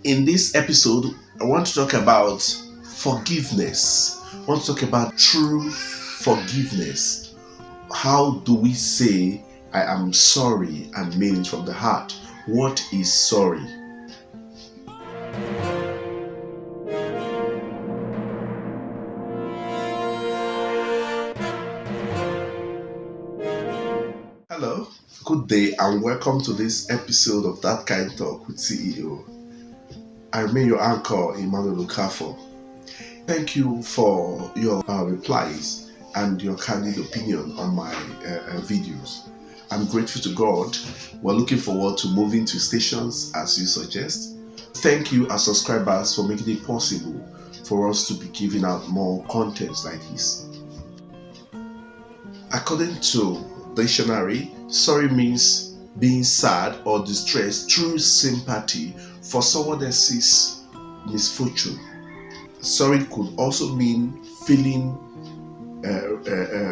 In this episode, I want to talk about forgiveness. I want to talk about true forgiveness. How do we say, I am sorry and mean it from the heart? What is sorry? Hello, good day, and welcome to this episode of Dat Kain Talk with CEO. I remain your anchor, Emmanuel Okafor. Thank you for your replies and your candid opinion on my videos. I'm grateful to God. We're looking forward to moving to stations as you suggest. Thank you as subscribers for making it possible for us to be giving out more content like this. According to dictionary, sorry means being sad or distressed through sympathy for someone else's misfortune. Sorry could also mean feeling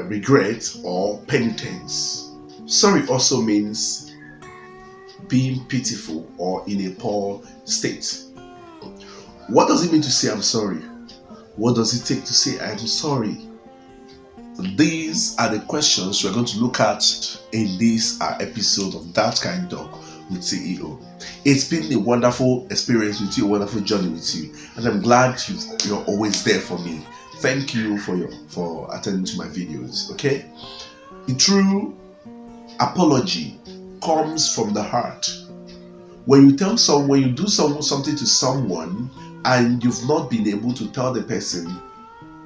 regret or penitence. Sorry also means being pitiful or in a poor state. What does it mean to say I'm sorry? What does it take to say I'm sorry? These are the questions we're going to look at in this episode of Dat Kain Talk with CEO. It's been a wonderful experience with you, a wonderful journey with you, and I'm glad you're always there for me. Thank you for attending to my videos. Okay, the true apology comes from the heart. When you tell someone, you do something to someone, and you've not been able to tell the person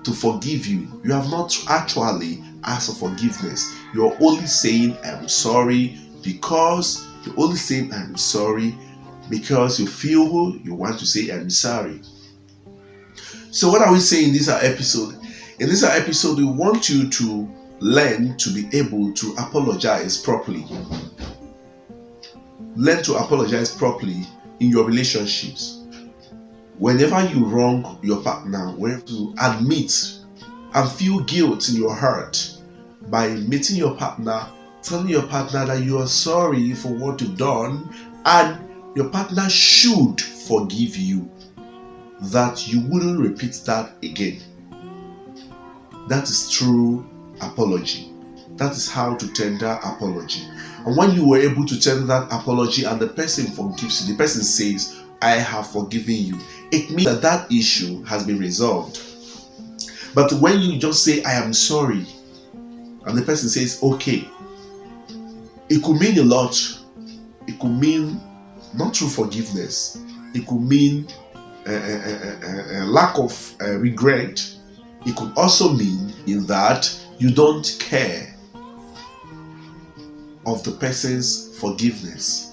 to forgive you, you have not actually asked for forgiveness. You're only saying I'm sorry because you feel you want to say I'm sorry. So what are we saying in this episode? In this episode, we want you to learn to be able to apologize properly. Learn to apologize properly in your relationships. Whenever you wrong your partner, we have to admit and feel guilt in your heart by meeting your partner, telling your partner that you are sorry for what you've done, and your partner should forgive you, that you wouldn't repeat that again. That is true apology. That is how to tender apology. And when you were able to tender that apology and the person forgives you, the person says, I have forgiven you, it means that issue has been resolved. But when you just say, I am sorry, and the person says, okay, it could mean a lot. It could mean not true forgiveness. It could mean a lack of regret. It could also mean in that you don't care of the person's forgiveness.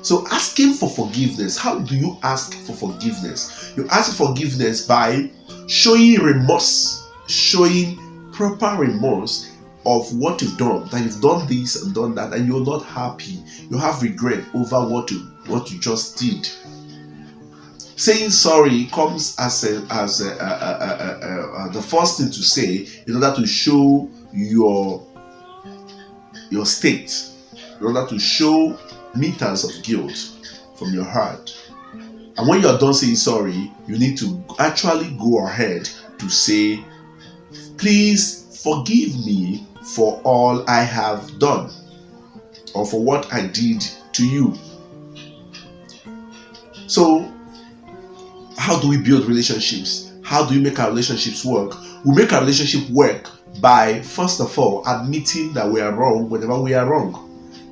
So asking for forgiveness, how do you ask for forgiveness? You ask for forgiveness by showing remorse, showing proper remorse of what you've done, that you've done this and done that, and you're not happy. You have regret over what you just did. Saying sorry comes as the first thing to say in order to show your state, in order to show meters of guilt from your heart. And when you're done saying sorry, you need to actually go ahead to say, please forgive me for all I have done or for what I did to you. So how do we build relationships? How do we make our relationships work? We make our relationship work by, first of all, admitting that we are wrong whenever we are wrong,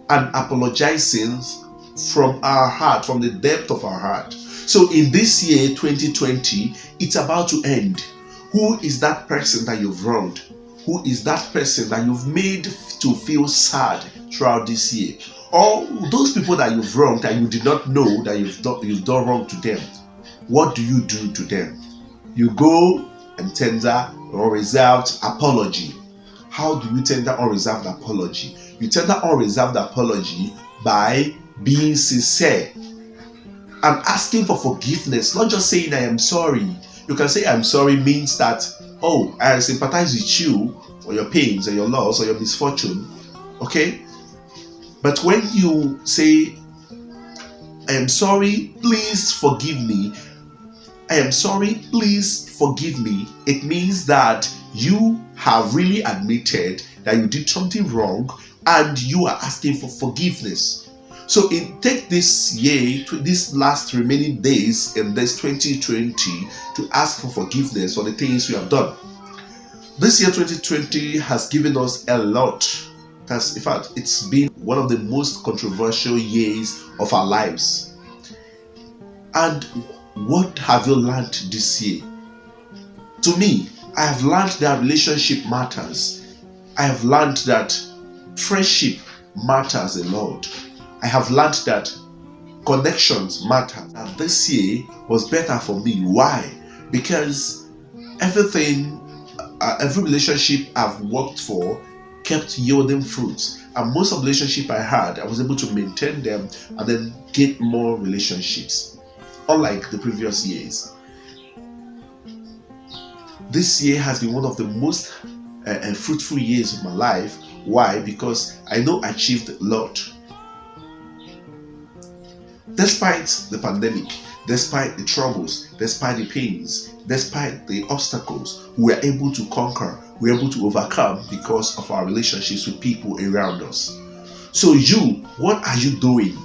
and apologizing from our heart, from the depth of our heart. So in this year, 2020, it's about to end. Who is that person that you've wronged? Who is that person that you've made to feel sad throughout this year? Or those people that you've wronged that you did not know that you've done wrong to them? What do you do to them? You go and tender unreserved apology. How do you tender unreserved apology? You tender unreserved apology by being sincere and asking for forgiveness, not just saying I am sorry. You can say I'm sorry means that, oh, I sympathize with you for your pains or your loss or your misfortune. Okay? But when you say I am sorry, please forgive me. I am sorry, please forgive me. It means that you have really admitted that you did something wrong and you are asking for forgiveness. So take this year, these last remaining days in this 2020 to ask for forgiveness for the things we have done. This year 2020 has given us a lot. In fact, it's been one of the most controversial years of our lives. And what have you learned this year? To me, I have learned that relationship matters. I have learned that friendship matters a lot. I have learned that connections matter. And this year was better for me. Why? Because every relationship I've worked for kept yielding fruits. And most of the relationship I had, I was able to maintain them and then get more relationships. Unlike the previous years. This year has been one of the most fruitful years of my life. Why? Because I know I achieved a lot. Despite the pandemic, despite the troubles, despite the pains, despite the obstacles, we are able to conquer, we are able to overcome because of our relationships with people around us. So what are you doing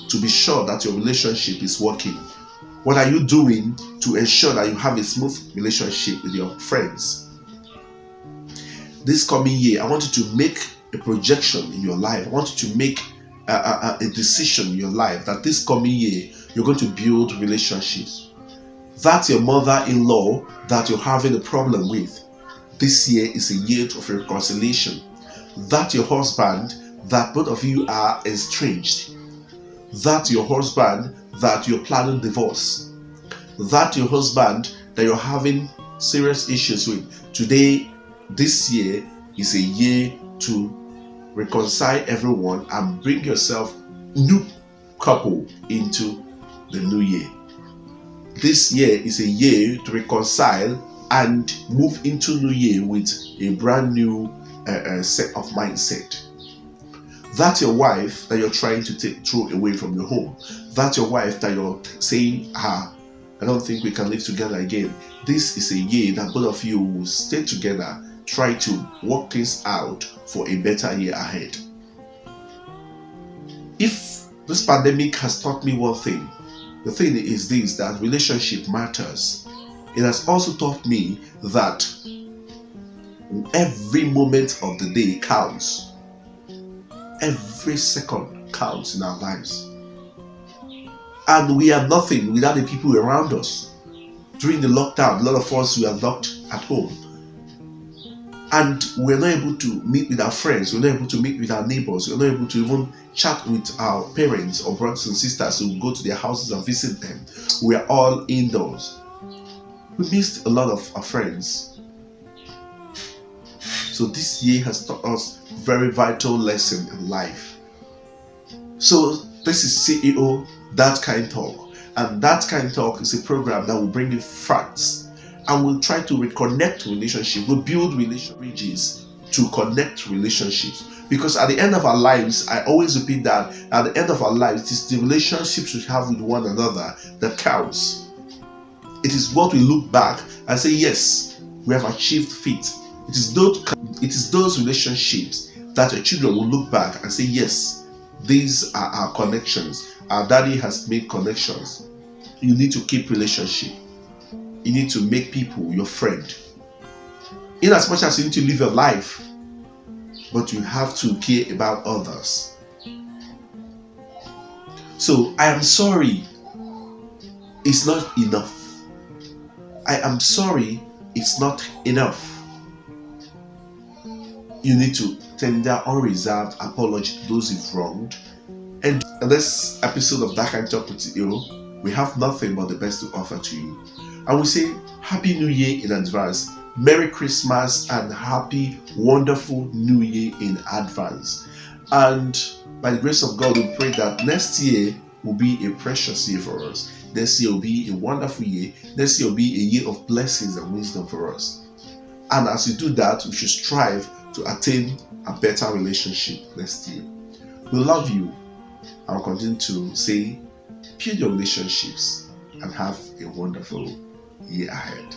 to be sure that your relationship is working? What are you doing to ensure that you have a smooth relationship with your friends? This coming year, I want you to make a projection in your life. I want you to make a decision in your life that this coming year, you're going to build relationships. That's your mother-in-law that you're having a problem with. This year is a year of reconciliation. That's your husband that both of you are estranged. That's your husband that you're planning divorce. That's your husband that you're having serious issues with. Today, this year is a year to reconcile everyone and bring yourself new couple into the new year. This year is a year to reconcile and move into new year with a brand new set of mindset. That's your wife that you're trying to throw away from your home. That's your wife that you're saying, I don't think we can live together again. This is a year that both of you will stay together, try to work things out for a better year ahead. If this pandemic has taught me one thing, the thing is this, that relationship matters. It has also taught me that every moment of the day counts. Every second counts in our lives. And we are nothing without the people around us. During the lockdown, a lot of us were locked at home. And we're not able to meet with our friends, we're not able to meet with our neighbors, we're not able to even chat with our parents or brothers and sisters who go to their houses and visit them. We are all indoors. We missed a lot of our friends. So this year has taught us very vital lesson in life. So this is CEO Dat Kain Talk, and Dat Kain Talk is a program that will bring you facts and will try to reconnect relationships. We'll build bridges to connect relationships, because at the end of our lives, I always repeat that at the end of our lives, it is the relationships we have with one another that counts. It is what we look back and say, yes, we have achieved feat. It is those relationships that your children will look back and say, yes, these are our connections. Our daddy has made connections. You need to keep relationship. You need to make people your friend. In as much as you need to live your life, but you have to care about others. So I am sorry, it's not enough. I am sorry, it's not enough. You need to tender unreserved apology to those you've wronged. And in this episode of Dat Kain Talk with you, we have nothing but the best to offer to you. And we say Happy New Year in advance, Merry Christmas, and Happy Wonderful New Year in advance. And by the grace of God, we pray that next year will be a precious year for us. Next year will be a wonderful year. Next year will be a year of blessings and wisdom for us. And as we do that, we should strive to attain a better relationship next year. We love you. I'll continue to say build your relationships, and have a wonderful year ahead.